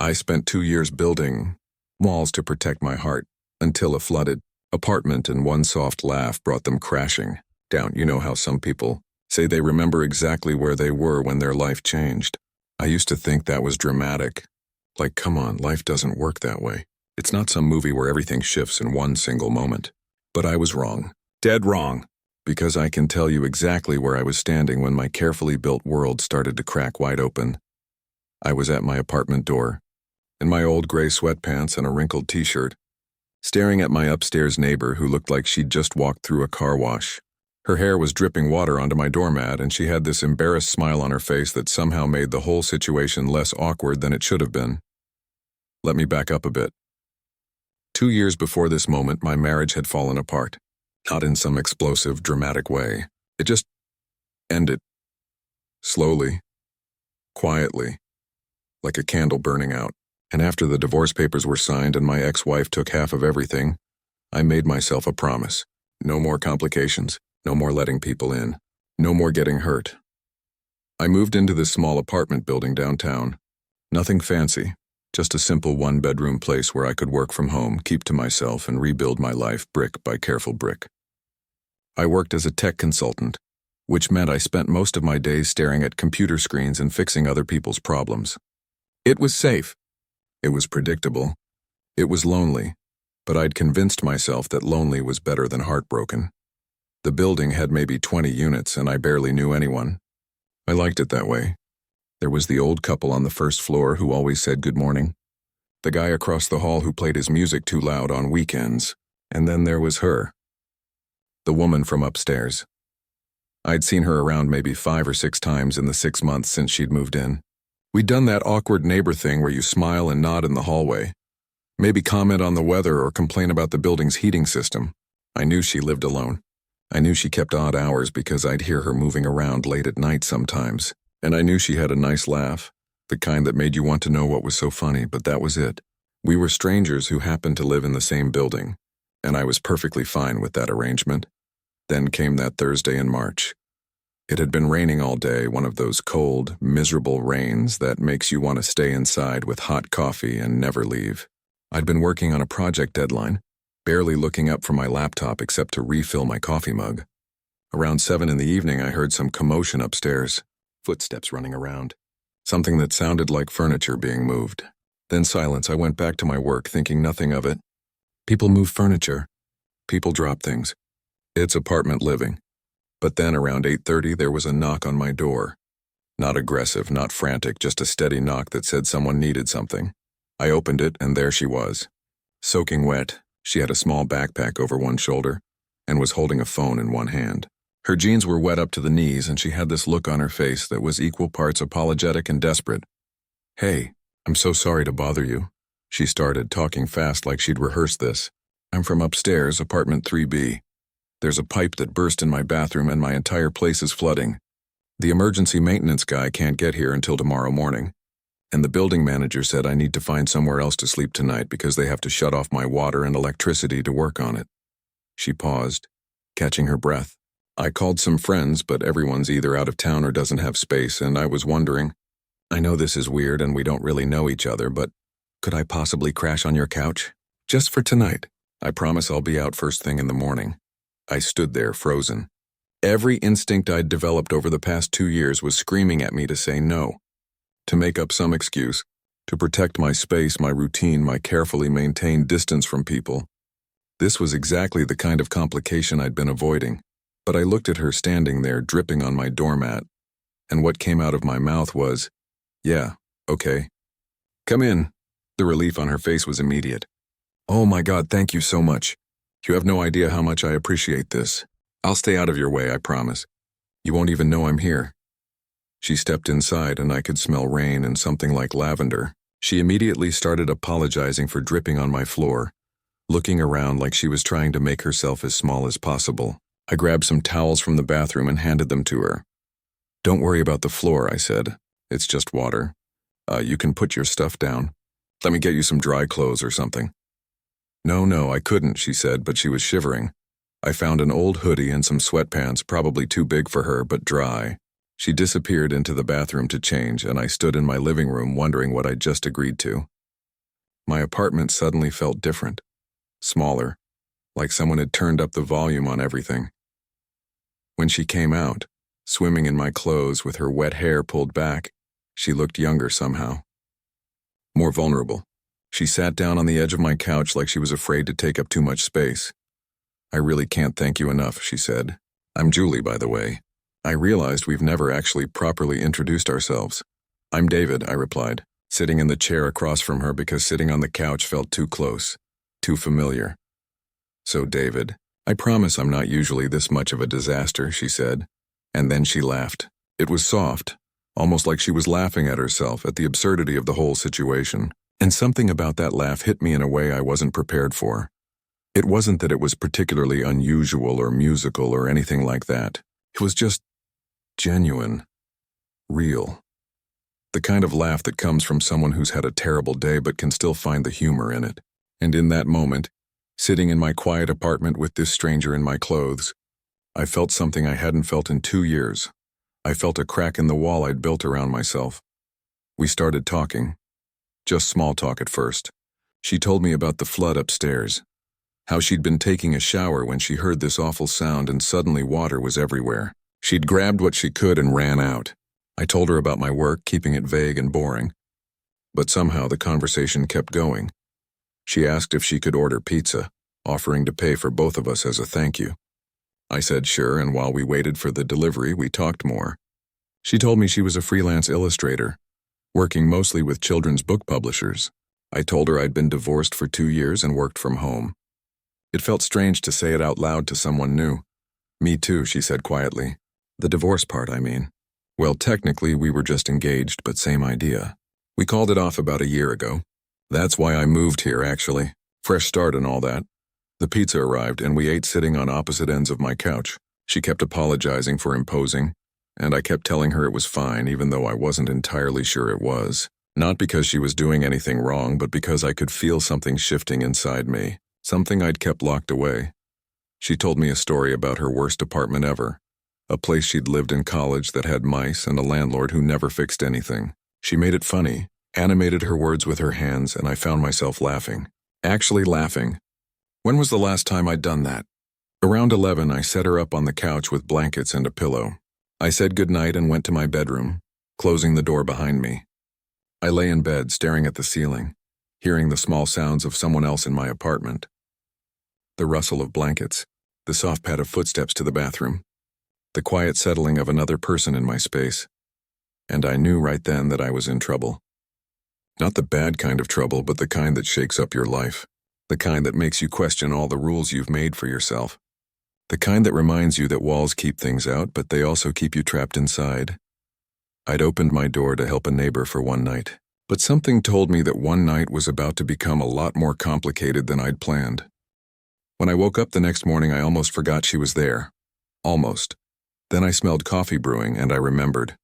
I spent 2 years building walls to protect my heart until a flooded apartment and one soft laugh brought them crashing down. You know how some people say they remember exactly where they were when their life changed. I used to think that was dramatic. Like, come on, life doesn't work that way. It's not some movie where everything shifts in one single moment. But I was wrong. Dead wrong. Because I can tell you exactly where I was standing when my carefully built world started to crack wide open. I was at my apartment door, in my old gray sweatpants and a wrinkled t-shirt, staring at my upstairs neighbor who looked like she'd just walked through a car wash. Her hair was dripping water onto my doormat, and she had this embarrassed smile on her face that somehow made the whole situation less awkward than it should have been. Let me back up a bit. 2 years before this moment, my marriage had fallen apart. Not in some explosive, dramatic way. It just ended. Slowly. Quietly. Like a candle burning out. And after the divorce papers were signed and my ex-wife took half of everything, I made myself a promise. No more complications. No more letting people in. No more getting hurt. I moved into this small apartment building downtown. Nothing fancy. Just a simple one-bedroom place where I could work from home, keep to myself, and rebuild my life brick by careful brick. I worked as a tech consultant, which meant I spent most of my days staring at computer screens and fixing other people's problems. It was safe. It was predictable. It was lonely, but I'd convinced myself that lonely was better than heartbroken. The building had maybe 20 units, and I barely knew anyone. I liked it that way. There was the old couple on the first floor who always said good morning, the guy across the hall who played his music too loud on weekends, and then there was her, the woman from upstairs. I'd seen her around maybe 5 or 6 times in the 6 months since she'd moved in. We'd done that awkward neighbor thing where you smile and nod in the hallway, maybe comment on the weather or complain about the building's heating system. I knew she lived alone. I knew she kept odd hours because I'd hear her moving around late at night sometimes. And I knew she had a nice laugh, the kind that made you want to know what was so funny, but that was it. We were strangers who happened to live in the same building, and I was perfectly fine with that arrangement. Then came that Thursday in March. It had been raining all day, one of those cold, miserable rains that makes you want to stay inside with hot coffee and never leave. I'd been working on a project deadline, barely looking up from my laptop except to refill my coffee mug. Around 7 in the evening, I heard some commotion upstairs. Footsteps running around. Something that sounded like furniture being moved. Then silence. I went back to my work, thinking nothing of it. People move furniture. People drop things. It's apartment living. But then around 8:30, there was a knock on my door. Not aggressive, not frantic, just a steady knock that said someone needed something. I opened it, and there she was. Soaking wet, she had a small backpack over one shoulder and was holding a phone in one hand. Her jeans were wet up to the knees, and she had this look on her face that was equal parts apologetic and desperate. "Hey, I'm so sorry to bother you," she started, talking fast like she'd rehearsed this. "I'm from upstairs, apartment 3B. There's a pipe that burst in my bathroom and my entire place is flooding. The emergency maintenance guy can't get here until tomorrow morning. And the building manager said I need to find somewhere else to sleep tonight because they have to shut off my water and electricity to work on it." She paused, catching her breath. I called some friends, but everyone's either out of town or doesn't have space, and I was wondering, I know this is weird and we don't really know each other, but could I possibly crash on your couch? Just for tonight. I promise I'll be out first thing in the morning. I stood there, frozen. Every instinct I'd developed over the past 2 years was screaming at me to say no, to make up some excuse, to protect my space, my routine, my carefully maintained distance from people. This was exactly the kind of complication I'd been avoiding. But I looked at her standing there, dripping on my doormat, and what came out of my mouth was, "Yeah, okay. Come in." The relief on her face was immediate. "Oh my God, thank you so much. You have no idea how much I appreciate this. I'll stay out of your way, I promise. You won't even know I'm here." She stepped inside, and I could smell rain and something like lavender. She immediately started apologizing for dripping on my floor, looking around like she was trying to make herself as small as possible. I grabbed some towels from the bathroom and handed them to her. "Don't worry about the floor," I said. "It's just water. You can put your stuff down. Let me get you some dry clothes or something." No, I couldn't," she said, but she was shivering. I found an old hoodie and some sweatpants, probably too big for her, but dry. She disappeared into the bathroom to change, and I stood in my living room wondering what I'd just agreed to. My apartment suddenly felt different, smaller, like someone had turned up the volume on everything. When she came out, swimming in my clothes with her wet hair pulled back, she looked younger somehow. More vulnerable. She sat down on the edge of my couch like she was afraid to take up too much space. "I really can't thank you enough," she said. "I'm Julie, by the way." I realized we've never actually properly introduced ourselves. "I'm David," I replied, sitting in the chair across from her because sitting on the couch felt too close, too familiar. "So, David, I promise I'm not usually this much of a disaster," she said, and then she laughed. It was soft, almost like she was laughing at herself, at the absurdity of the whole situation. And something about that laugh hit me in a way I wasn't prepared for. It wasn't that it was particularly unusual or musical or anything like that. It was just genuine, real. The kind of laugh that comes from someone who's had a terrible day but can still find the humor in it. And in that moment, sitting in my quiet apartment with this stranger in my clothes, I felt something I hadn't felt in 2 years. I felt a crack in the wall I'd built around myself. We started talking. Just small talk at first. She told me about the flood upstairs, how she'd been taking a shower when she heard this awful sound and suddenly water was everywhere. She'd grabbed what she could and ran out. I told her about my work, keeping it vague and boring. But somehow the conversation kept going. She asked if she could order pizza, offering to pay for both of us as a thank you. I said sure, and while we waited for the delivery, we talked more. She told me she was a freelance illustrator, working mostly with children's book publishers. I told her I'd been divorced for 2 years and worked from home. It felt strange to say it out loud to someone new. "Me too," she said quietly. "The divorce part, I mean." Well, technically we were just engaged, but same idea. We called it off about a year ago. That's why I moved here, actually. Fresh start and all that. The pizza arrived and we ate sitting on opposite ends of my couch. She kept apologizing for imposing, and I kept telling her it was fine, even though I wasn't entirely sure it was. Not because she was doing anything wrong, but because I could feel something shifting inside me, something I'd kept locked away. She told me a story about her worst apartment ever, a place she'd lived in college that had mice and a landlord who never fixed anything. She made it funny, animated her words with her hands, and I found myself laughing. Actually laughing. When was the last time I'd done that? Around 11, I set her up on the couch with blankets and a pillow. I said goodnight and went to my bedroom, closing the door behind me. I lay in bed, staring at the ceiling, hearing the small sounds of someone else in my apartment. The rustle of blankets, the soft pad of footsteps to the bathroom, the quiet settling of another person in my space. And I knew right then that I was in trouble. Not the bad kind of trouble, but the kind that shakes up your life. The kind that makes you question all the rules you've made for yourself. The kind that reminds you that walls keep things out, but they also keep you trapped inside. I'd opened my door to help a neighbor for one night, but something told me that one night was about to become a lot more complicated than I'd planned. When I woke up the next morning, I almost forgot she was there. Almost. Then I smelled coffee brewing, and I remembered.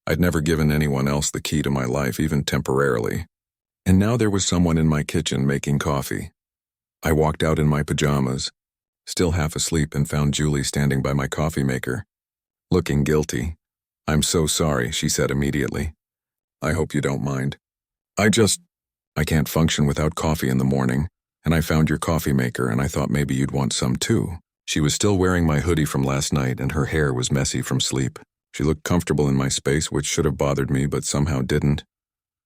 I'd never given anyone else the key to my life, even temporarily. And now there was someone in my kitchen making coffee. I walked out in my pajamas, still half asleep, and found Julie standing by my coffee maker, looking guilty. "I'm so sorry," she said immediately. "I hope you don't mind. I can't function without coffee in the morning, and I found your coffee maker and I thought maybe you'd want some too." She was still wearing my hoodie from last night and her hair was messy from sleep. She looked comfortable in my space, which should have bothered me but somehow didn't.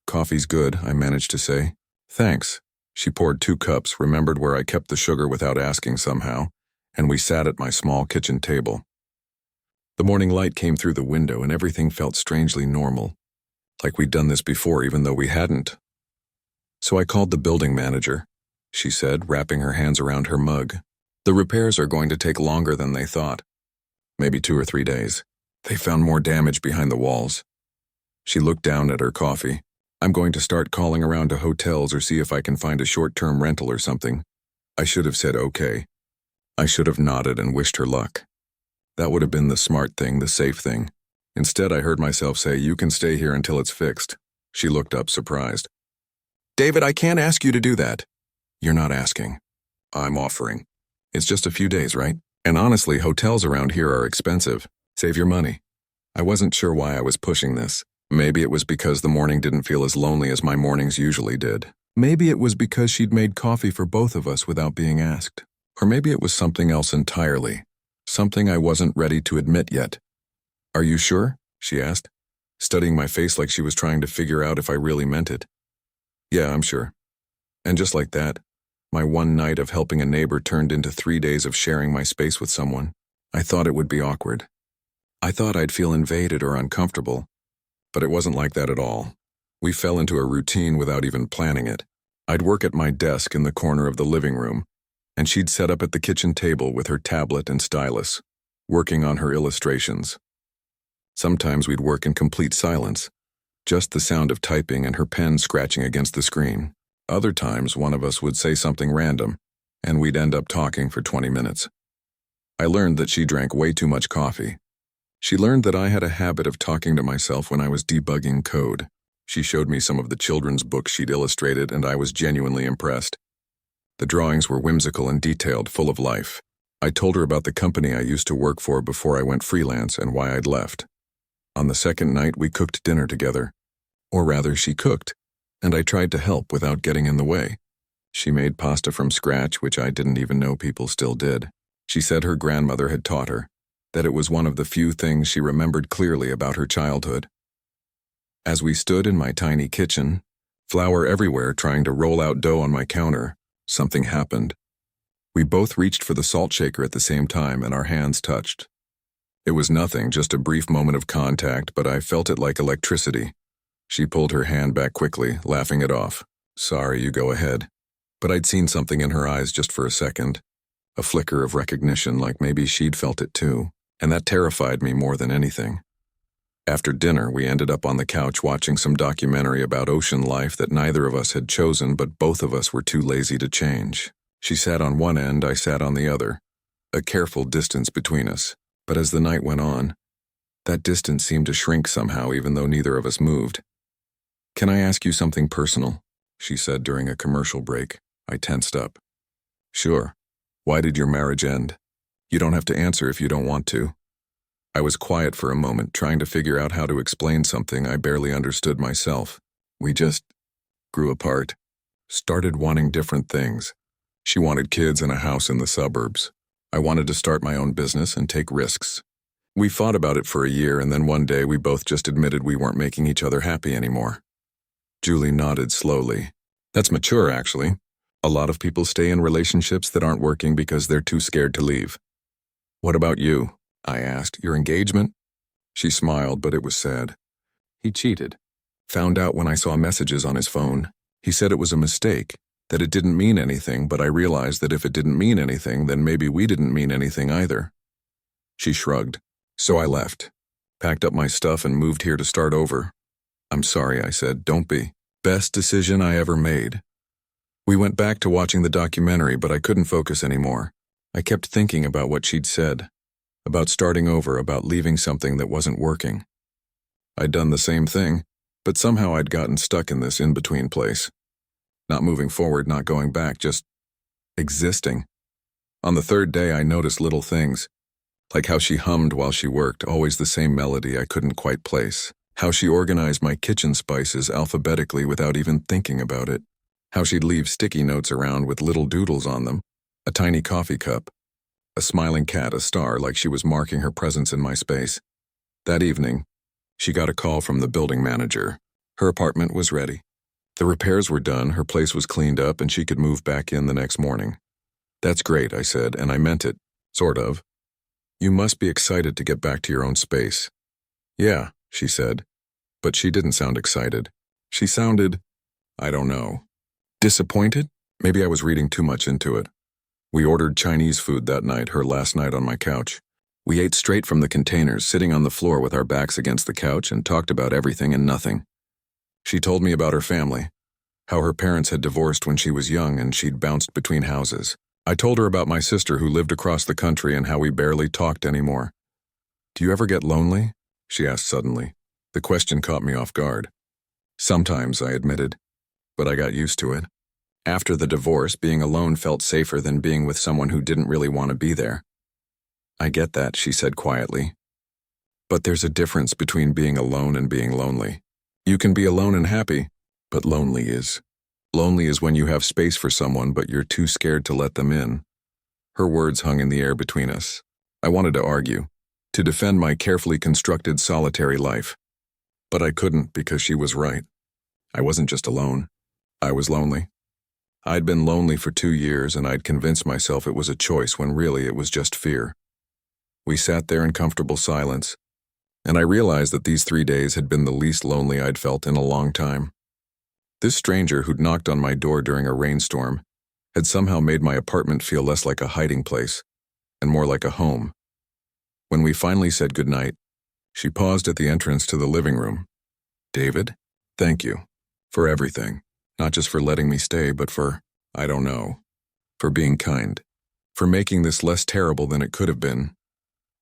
"Coffee's good," I managed to say. "Thanks." She poured 2 cups, remembered where I kept the sugar without asking somehow, and we sat at my small kitchen table. The morning light came through the window and everything felt strangely normal, like we'd done this before even though we hadn't. "So I called the building manager," she said, wrapping her hands around her mug. "The repairs are going to take longer than they thought. Maybe 2 or 3 days. They found more damage behind the walls." She looked down at her coffee. "I'm going to start calling around to hotels or see if I can find a short-term rental or something." I should have said okay. I should have nodded and wished her luck. That would have been the smart thing, the safe thing. Instead, I heard myself say, "You can stay here until it's fixed." She looked up, surprised. "David, I can't ask you to do that." "You're not asking. I'm offering. It's just a few days, right? And honestly, hotels around here are expensive. Save your money." I wasn't sure why I was pushing this. Maybe it was because the morning didn't feel as lonely as my mornings usually did. Maybe it was because she'd made coffee for both of us without being asked. Or maybe it was something else entirely. Something I wasn't ready to admit yet. "Are you sure?" she asked, studying my face like she was trying to figure out if I really meant it. "Yeah, I'm sure." And just like that, my one night of helping a neighbor turned into 3 days of sharing my space with someone. I thought it would be awkward. I thought I'd feel invaded or uncomfortable, but it wasn't like that at all. We fell into a routine without even planning it. I'd work at my desk in the corner of the living room, and she'd set up at the kitchen table with her tablet and stylus, working on her illustrations. Sometimes we'd work in complete silence, just the sound of typing and her pen scratching against the screen. Other times, one of us would say something random, and we'd end up talking for 20 minutes. I learned that she drank way too much coffee. She learned that I had a habit of talking to myself when I was debugging code. She showed me some of the children's books she'd illustrated, and I was genuinely impressed. The drawings were whimsical and detailed, full of life. I told her about the company I used to work for before I went freelance and why I'd left. On the second night, we cooked dinner together. Or rather, she cooked, and I tried to help without getting in the way. She made pasta from scratch, which I didn't even know people still did. She said her grandmother had taught her, that it was one of the few things she remembered clearly about her childhood. As we stood in my tiny kitchen, flour everywhere trying to roll out dough on my counter, something happened. We both reached for the salt shaker at the same time and our hands touched. It was nothing, just a brief moment of contact, but I felt it like electricity. She pulled her hand back quickly, laughing it off. "Sorry, you go ahead." But I'd seen something in her eyes just for a second. A flicker of recognition, like maybe she'd felt it too, and that terrified me more than anything. After dinner, we ended up on the couch watching some documentary about ocean life that neither of us had chosen, but both of us were too lazy to change. She sat on one end, I sat on the other. A careful distance between us, but as the night went on, that distance seemed to shrink somehow even though neither of us moved. "Can I ask you something personal?" she said during a commercial break. I tensed up. "Sure. Why did your marriage end? You don't have to answer if you don't want to." I was quiet for a moment, trying to figure out how to explain something I barely understood myself. We just grew apart, started wanting different things. She wanted kids and a house in the suburbs. I wanted to start my own business and take risks. We fought about it for a year, and then one day we both just admitted we weren't making each other happy anymore. Julie nodded slowly. "That's mature, actually. A lot of people stay in relationships that aren't working because they're too scared to leave." "What about you?" I asked. "Your engagement?" She smiled, but it was sad. "He cheated. Found out when I saw messages on his phone. He said it was a mistake, that it didn't mean anything, but I realized that if it didn't mean anything, then maybe we didn't mean anything either." She shrugged. "So I left, packed up my stuff and moved here to start over." "I'm sorry," I said. "Don't be." "Best decision I ever made." We went back to watching the documentary, but I couldn't focus anymore. I kept thinking about what she'd said, about starting over, about leaving something that wasn't working. I'd done the same thing, but somehow I'd gotten stuck in this in-between place. Not moving forward, not going back, just existing. On the third day, I noticed little things, like how she hummed while she worked, always the same melody I couldn't quite place. How she organized my kitchen spices alphabetically without even thinking about it. How she'd leave sticky notes around with little doodles on them, a tiny coffee cup, a smiling cat, a star, like she was marking her presence in my space. That evening, she got a call from the building manager. Her apartment was ready. The repairs were done, her place was cleaned up, and she could move back in the next morning. "That's great," I said, and I meant it, sort of. "You must be excited to get back to your own space." "Yeah," she said, but she didn't sound excited. She sounded, I don't know, disappointed? Maybe I was reading too much into it. We ordered Chinese food that night, her last night on my couch. We ate straight from the containers, sitting on the floor with our backs against the couch, and talked about everything and nothing. She told me about her family, how her parents had divorced when she was young and she'd bounced between houses. I told her about my sister who lived across the country and how we barely talked anymore. "Do you ever get lonely?" she asked suddenly. The question caught me off guard. "Sometimes," I admitted, but I got used to it. After the divorce, being alone felt safer than being with someone who didn't really want to be there. "I get that," she said quietly. "But there's a difference between being alone and being lonely. You can be alone and happy, but lonely is Lonely is when you have space for someone but you're too scared to let them in. Her words hung in the air between us. I wanted to argue, to defend my carefully constructed solitary life. But I couldn't because she was right. I wasn't just alone. I was lonely. I'd been lonely for 2 years and I'd convinced myself it was a choice when really it was just fear. We sat there in comfortable silence, and I realized that these 3 days had been the least lonely I'd felt in a long time. This stranger who'd knocked on my door during a rainstorm had somehow made my apartment feel less like a hiding place and more like a home. When we finally said goodnight, she paused at the entrance to the living room. "David, thank you for everything, not just for letting me stay, but for, I don't know, for being kind, for making this less terrible than it could have been."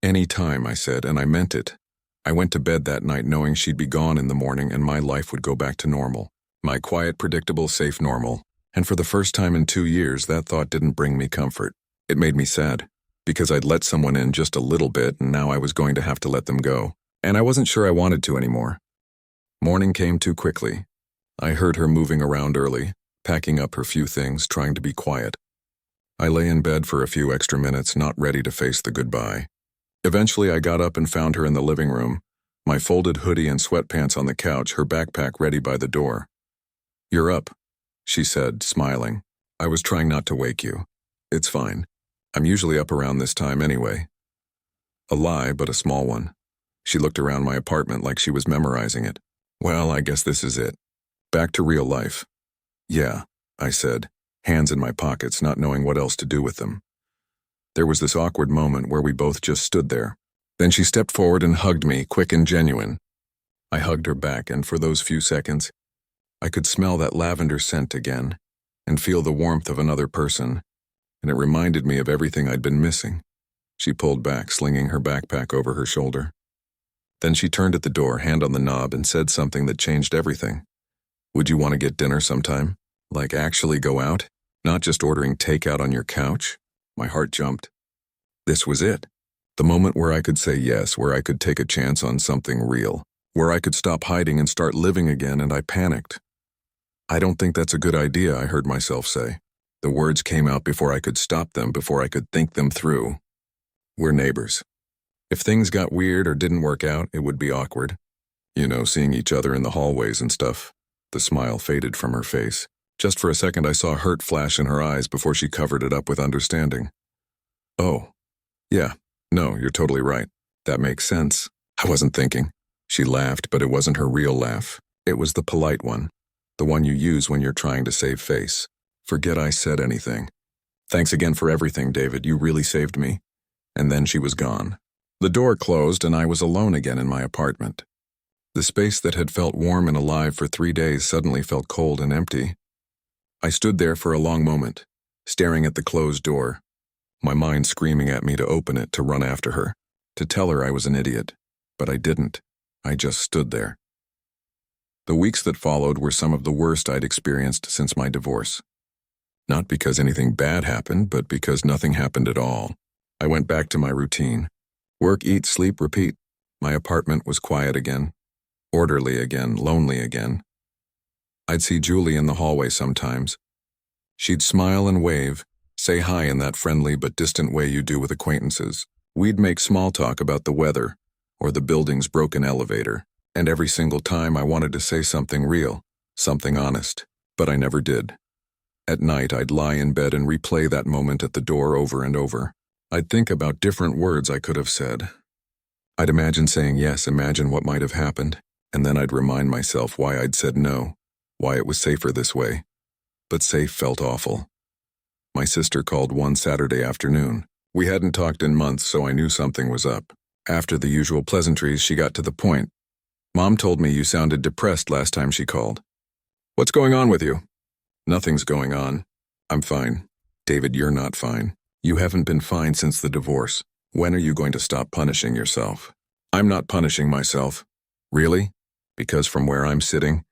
"Any time," I said, and I meant it. I went to bed that night knowing she'd be gone in the morning and my life would go back to normal. My quiet, predictable, safe normal. And for the first time in 2 years, that thought didn't bring me comfort. It made me sad, because I'd let someone in just a little bit and now I was going to have to let them go. And I wasn't sure I wanted to anymore. Morning came too quickly. I heard her moving around early, packing up her few things, trying to be quiet. I lay in bed for a few extra minutes, not ready to face the goodbye. Eventually, I got up and found her in the living room, my folded hoodie and sweatpants on the couch, her backpack ready by the door. "You're up," she said, smiling. "I was trying not to wake you. It's fine. I'm usually up around this time anyway." A lie, but a small one. She looked around my apartment like she was memorizing it. "Well, I guess this is it. Back to real life." "Yeah," I said, hands in my pockets, not knowing what else to do with them. There was this awkward moment where we both just stood there. Then she stepped forward and hugged me, quick and genuine. I hugged her back, and for those few seconds, I could smell that lavender scent again and feel the warmth of another person, and it reminded me of everything I'd been missing. She pulled back, slinging her backpack over her shoulder. Then she turned at the door, hand on the knob, and said something that changed everything. "Would you want to get dinner sometime? Like actually go out? Not just ordering takeout on your couch?" My heart jumped. This was it. The moment where I could say yes, where I could take a chance on something real, where I could stop hiding and start living again, and I panicked. "I don't think that's a good idea," I heard myself say. The words came out before I could stop them, before I could think them through. "We're neighbors. If things got weird or didn't work out, it would be awkward. You know, seeing each other in the hallways and stuff." The smile faded from her face. Just for a second I saw hurt flash in her eyes before she covered it up with understanding. "Oh, yeah, no, you're totally right. That makes sense." I wasn't thinking. She laughed, but it wasn't her real laugh. It was the polite one. The one you use when you're trying to save face. "Forget I said anything. Thanks again for everything, David. You really saved me." And then she was gone. The door closed and I was alone again in my apartment. The space that had felt warm and alive for 3 days suddenly felt cold and empty. I stood there for a long moment, staring at the closed door, my mind screaming at me to open it, to run after her, to tell her I was an idiot. But I didn't. I just stood there. The weeks that followed were some of the worst I'd experienced since my divorce. Not because anything bad happened, but because nothing happened at all. I went back to my routine. Work, eat, sleep, repeat. My apartment was quiet again, orderly again, lonely again. I'd see Julie in the hallway sometimes. She'd smile and wave, say hi in that friendly but distant way you do with acquaintances. We'd make small talk about the weather or the building's broken elevator, and every single time I wanted to say something real, something honest, but I never did. At night, I'd lie in bed and replay that moment at the door over and over. I'd think about different words I could have said. I'd imagine saying yes, imagine what might have happened, and then I'd remind myself why I'd said no, why it was safer this way. But safe felt awful. My sister called one Saturday afternoon. We hadn't talked in months, so I knew something was up. After the usual pleasantries, she got to the point. "Mom told me you sounded depressed last time she called. What's going on with you?" "Nothing's going on. I'm fine." "David, you're not fine. You haven't been fine since the divorce. When are you going to stop punishing yourself?" "I'm not punishing myself." "Really? Because from where I'm sitting,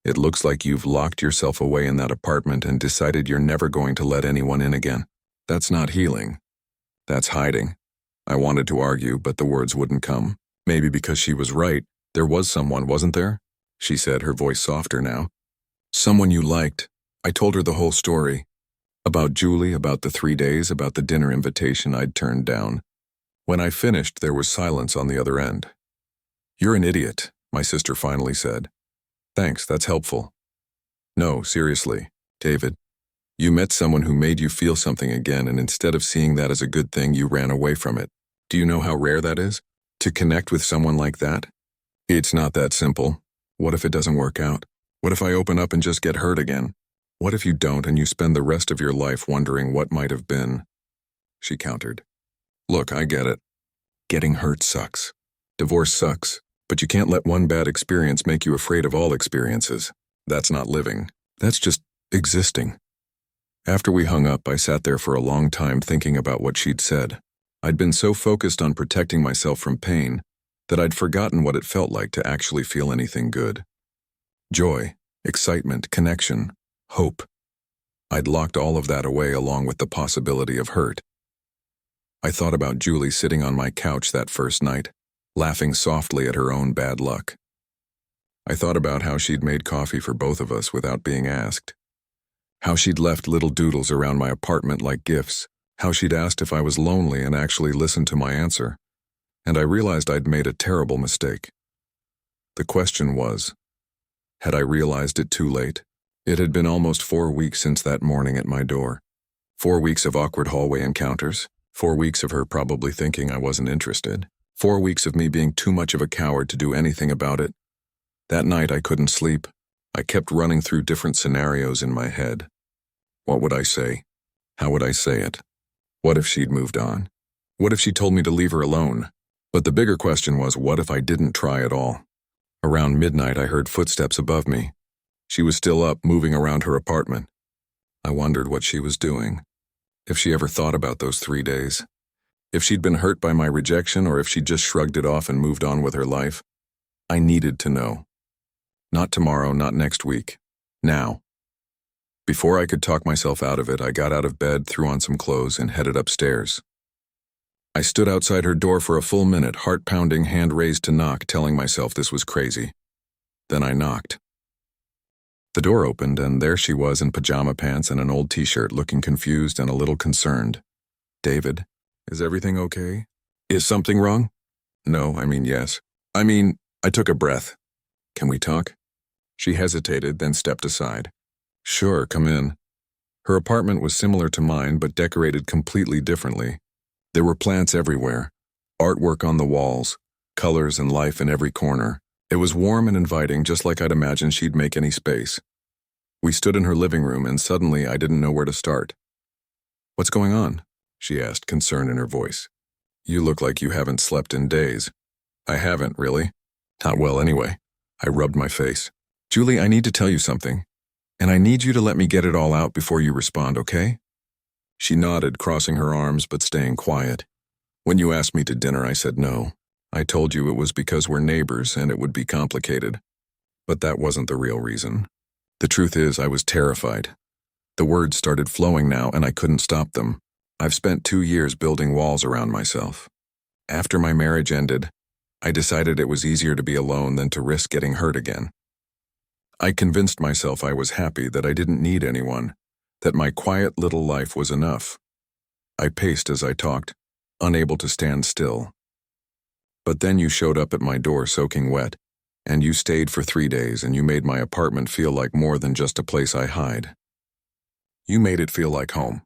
it looks like you've locked yourself away in that apartment and decided you're never going to let anyone in again. That's not healing. That's hiding." I wanted to argue, but the words wouldn't come. Maybe because she was right. There was someone, wasn't there? She said, her voice softer now. "Someone you liked. I told her the whole story. About Julie, about the 3 days, about the dinner invitation I'd turned down. When I finished, there was silence on the other end. "You're an idiot," my sister finally said. "Thanks, that's helpful." "No, seriously, David. You met someone who made you feel something again, and instead of seeing that as a good thing, you ran away from it. Do you know how rare that is? To connect with someone like that? It's not that simple. What if it doesn't work out? What if I open up and just get hurt again? What if you don't and you spend the rest of your life wondering what might have been?" She countered. "Look, I get it. Getting hurt sucks. Divorce sucks. But you can't let one bad experience make you afraid of all experiences. That's not living. That's just existing." After we hung up, I sat there for a long time thinking about what she'd said. I'd been so focused on protecting myself from pain that I'd forgotten what it felt like to actually feel anything good. Joy, excitement, connection, hope. I'd locked all of that away along with the possibility of hurt. I thought about Julie sitting on my couch that first night, laughing softly at her own bad luck. I thought about how she'd made coffee for both of us without being asked. How she'd left little doodles around my apartment like gifts. How she'd asked if I was lonely and actually listened to my answer. And I realized I'd made a terrible mistake. The question was, had I realized it too late? It had been almost 4 weeks since that morning at my door. 4 weeks of awkward hallway encounters. 4 weeks of her probably thinking I wasn't interested. 4 weeks of me being too much of a coward to do anything about it. That night I couldn't sleep. I kept running through different scenarios in my head. What would I say? How would I say it? What if she'd moved on? What if she told me to leave her alone? But the bigger question was, what if I didn't try at all? Around midnight, I heard footsteps above me. She was still up, moving around her apartment. I wondered what she was doing. If she ever thought about those 3 days. If she'd been hurt by my rejection, or if she just shrugged it off and moved on with her life. I needed to know. Not tomorrow, not next week. Now. Before I could talk myself out of it, I got out of bed, threw on some clothes, and headed upstairs. I stood outside her door for a full minute, heart pounding, hand raised to knock, telling myself this was crazy. Then I knocked. The door opened, and there she was in pajama pants and an old t-shirt, looking confused and a little concerned. "David, is everything okay? Is something wrong?" "No, yes. I took a breath. Can we talk?" She hesitated, then stepped aside. "Sure, come in." Her apartment was similar to mine, but decorated completely differently. There were plants everywhere, artwork on the walls, colors and life in every corner. It was warm and inviting, just like I'd imagined she'd make any space. We stood in her living room, and suddenly I didn't know where to start. "What's going on?" she asked, concern in her voice. "You look like you haven't slept in days." "I haven't, really. Not well, anyway." I rubbed my face. "Julie, I need to tell you something. And I need you to let me get it all out before you respond, okay?" She nodded, crossing her arms but staying quiet. "When you asked me to dinner, I said no. I told you it was because we're neighbors and it would be complicated. But that wasn't the real reason. The truth is, I was terrified. The words started flowing now, and I couldn't stop them. I've spent 2 years building walls around myself. After my marriage ended, I decided it was easier to be alone than to risk getting hurt again. I convinced myself I was happy, that I didn't need anyone, that my quiet little life was enough. I paced as I talked, unable to stand still. But then you showed up at my door soaking wet, and you stayed for 3 days, and you made my apartment feel like more than just a place I hide. You made it feel like home,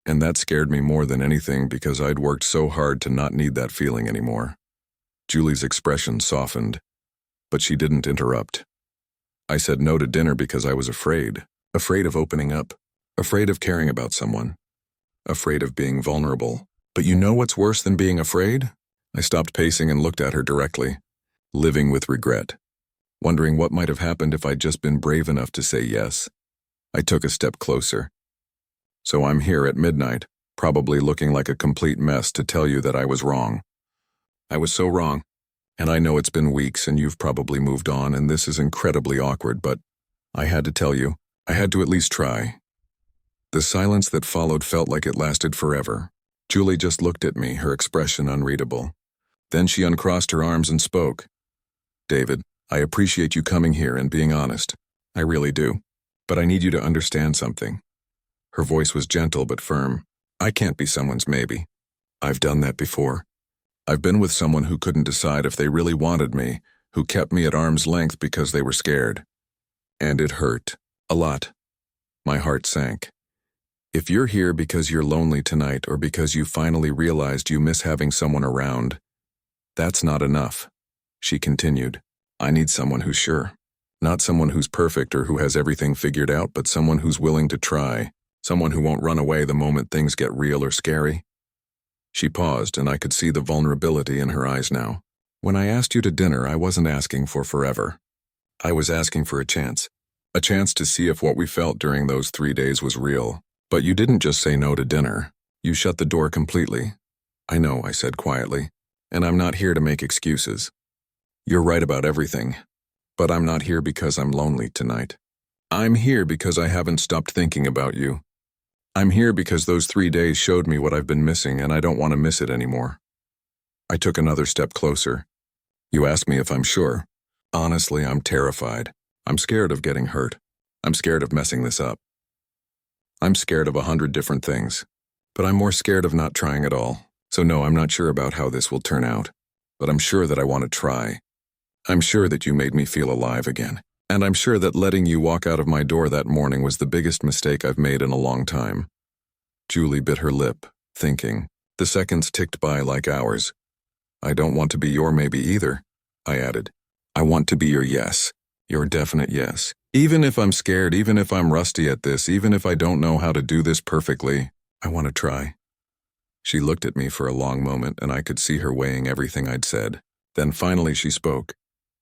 and that scared me more than anything because I'd worked so hard to not need that feeling anymore." Julie's expression softened, but she didn't interrupt. "I said no to dinner because I was afraid of opening up, afraid of caring about someone, afraid of being vulnerable. But you know what's worse than being afraid?" I stopped pacing and looked at her directly, living with regret, wondering what might have happened if I'd just been brave enough to say yes. I took a step closer. "So I'm here at midnight, probably looking like a complete mess, to tell you that I was wrong. I was so wrong. And I know it's been weeks and you've probably moved on, and this is incredibly awkward, but I had to tell you. I had to at least try." The silence that followed felt like it lasted forever. Julie just looked at me, her expression unreadable. Then she uncrossed her arms and spoke. "David, I appreciate you coming here and being honest. I really do. But I need you to understand something. Her voice was gentle but firm. I can't be someone's maybe. I've done that before. I've been with someone who couldn't decide if they really wanted me, who kept me at arm's length because they were scared. And it hurt. A lot. My heart sank. If you're here because you're lonely tonight or because you finally realized you miss having someone around, that's not enough. She continued. I need someone who's sure. Not someone who's perfect or who has everything figured out, but someone who's willing to try. Someone who won't run away the moment things get real or scary. She paused, and I could see the vulnerability in her eyes now. When I asked you to dinner, I wasn't asking for forever. I was asking for a chance. A chance to see if what we felt during those 3 days was real. But you didn't just say no to dinner. You shut the door completely. I know, I said quietly, and I'm not here to make excuses. You're right about everything, but I'm not here because I'm lonely tonight. I'm here because I haven't stopped thinking about you. I'm here because those 3 days showed me what I've been missing, and I don't want to miss it anymore. I took another step closer. You asked me if I'm sure. Honestly, I'm terrified. I'm scared of getting hurt. I'm scared of messing this up. I'm scared of 100 different things, but I'm more scared of not trying at all. So no, I'm not sure about how this will turn out, but I'm sure that I want to try. I'm sure that you made me feel alive again, and I'm sure that letting you walk out of my door that morning was the biggest mistake I've made in a long time. Julie bit her lip, thinking. The seconds ticked by like hours. I don't want to be your maybe either, I added. I want to be your yes, your definite yes. Even if I'm scared, even if I'm rusty at this, even if I don't know how to do this perfectly, I want to try. She looked at me for a long moment, and I could see her weighing everything I'd said. Then finally she spoke.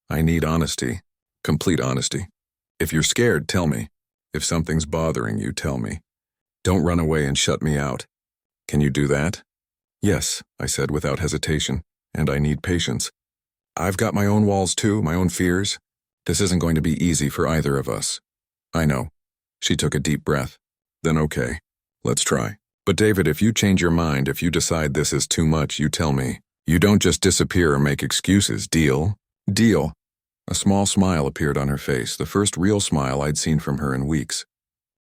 I need honesty, complete honesty. If you're scared, tell me. If something's bothering you, tell me. Don't run away and shut me out. Can you do that? Yes, I said without hesitation, and I need patience. I've got my own walls too, my own fears. This isn't going to be easy for either of us. I know. She took a deep breath. Then okay, let's try. But David, if you change your mind, if you decide this is too much, you tell me. You don't just disappear or make excuses, deal? Deal. A small smile appeared on her face, the first real smile I'd seen from her in weeks.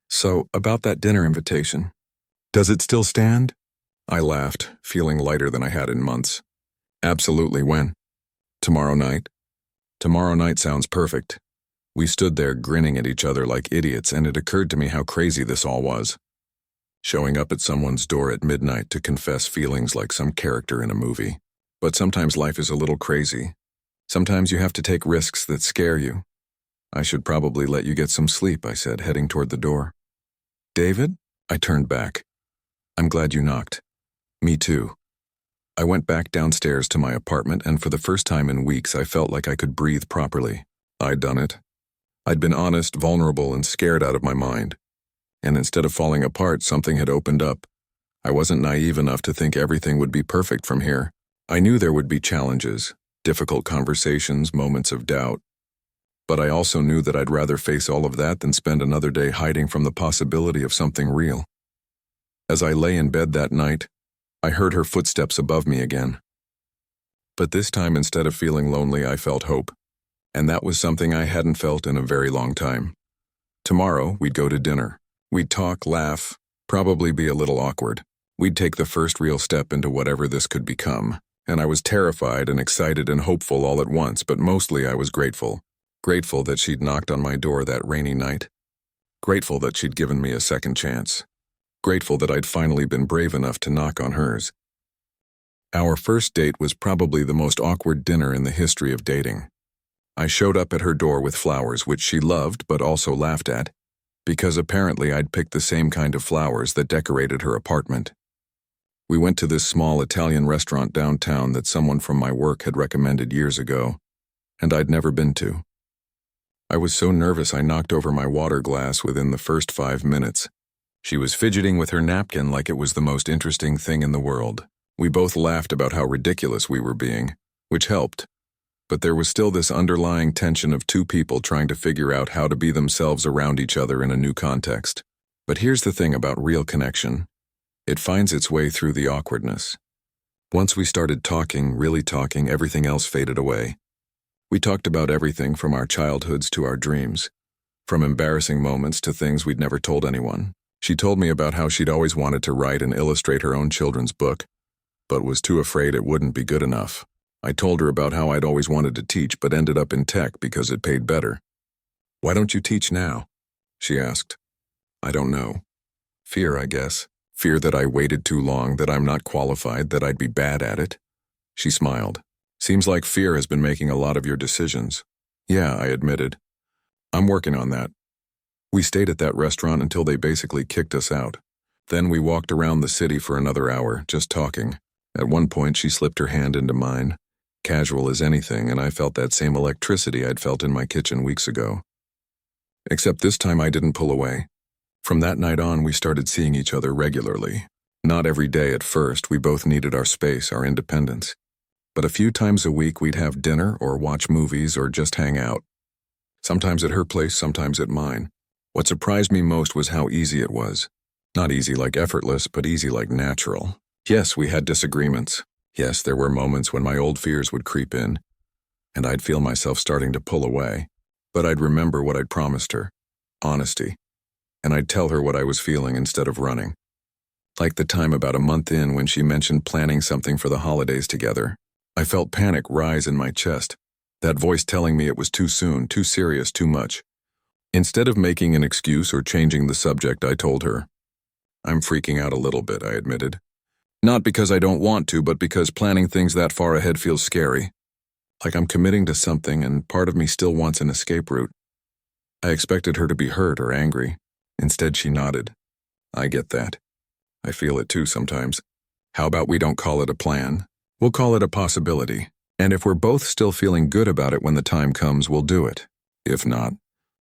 So, about that dinner invitation. Does it still stand? I laughed, feeling lighter than I had in months. Absolutely, when? Tomorrow night. Tomorrow night sounds perfect. We stood there grinning at each other like idiots, and it occurred to me how crazy this all was. Showing up at someone's door at midnight to confess feelings like some character in a movie. But sometimes life is a little crazy. Sometimes you have to take risks that scare you. I should probably let you get some sleep, I said, heading toward the door. David? I turned back. I'm glad you knocked. Me too. I went back downstairs to my apartment, and for the first time in weeks I felt like I could breathe properly. I'd done it. I'd been honest, vulnerable, and scared out of my mind. And instead of falling apart, something had opened up. I wasn't naive enough to think everything would be perfect from here. I knew there would be challenges, difficult conversations, moments of doubt. But I also knew that I'd rather face all of that than spend another day hiding from the possibility of something real. As I lay in bed that night, I heard her footsteps above me again. But this time, instead of feeling lonely, I felt hope. And that was something I hadn't felt in a very long time. Tomorrow, we'd go to dinner. We'd talk, laugh, probably be a little awkward. We'd take the first real step into whatever this could become. And I was terrified and excited and hopeful all at once, but mostly I was grateful. Grateful that she'd knocked on my door that rainy night. Grateful that she'd given me a second chance. Grateful that I'd finally been brave enough to knock on hers. Our first date was probably the most awkward dinner in the history of dating. I showed up at her door with flowers, which she loved but also laughed at, because apparently I'd picked the same kind of flowers that decorated her apartment. We went to this small Italian restaurant downtown that someone from my work had recommended years ago, and I'd never been to. I was so nervous I knocked over my water glass within the first 5 minutes. She was fidgeting with her napkin like it was the most interesting thing in the world. We both laughed about how ridiculous we were being, which helped. But there was still this underlying tension of two people trying to figure out how to be themselves around each other in a new context. But here's the thing about real connection. It finds its way through the awkwardness. Once we started talking, really talking, everything else faded away. We talked about everything from our childhoods to our dreams. From embarrassing moments to things we'd never told anyone. She told me about how she'd always wanted to write and illustrate her own children's book, but was too afraid it wouldn't be good enough. I told her about how I'd always wanted to teach but ended up in tech because it paid better. "Why don't you teach now?" she asked. "I don't know. Fear, I guess. Fear that I waited too long, that I'm not qualified, that I'd be bad at it." She smiled. "Seems like fear has been making a lot of your decisions." "Yeah," I admitted. "I'm working on that." We stayed at that restaurant until they basically kicked us out. Then we walked around the city for another hour, just talking. At one point, she slipped her hand into mine, casual as anything, and I felt that same electricity I'd felt in my kitchen weeks ago. Except this time I didn't pull away. From that night on, we started seeing each other regularly. Not every day at first, we both needed our space, our independence. But a few times a week we'd have dinner or watch movies or just hang out. Sometimes at her place, sometimes at mine. What surprised me most was how easy it was. Not easy like effortless, but easy like natural. Yes, we had disagreements. Yes, there were moments when my old fears would creep in, and I'd feel myself starting to pull away. But I'd remember what I'd promised her. Honesty. And I'd tell her what I was feeling instead of running. Like the time about a month in when she mentioned planning something for the holidays together. I felt panic rise in my chest. That voice telling me it was too soon, too serious, too much. Instead of making an excuse or changing the subject, I told her. "I'm freaking out a little bit," I admitted. "Not because I don't want to, but because planning things that far ahead feels scary. Like I'm committing to something and part of me still wants an escape route." I expected her to be hurt or angry. Instead, she nodded. "I get that. I feel it too sometimes. How about we don't call it a plan? We'll call it a possibility. And if we're both still feeling good about it when the time comes, we'll do it. If not,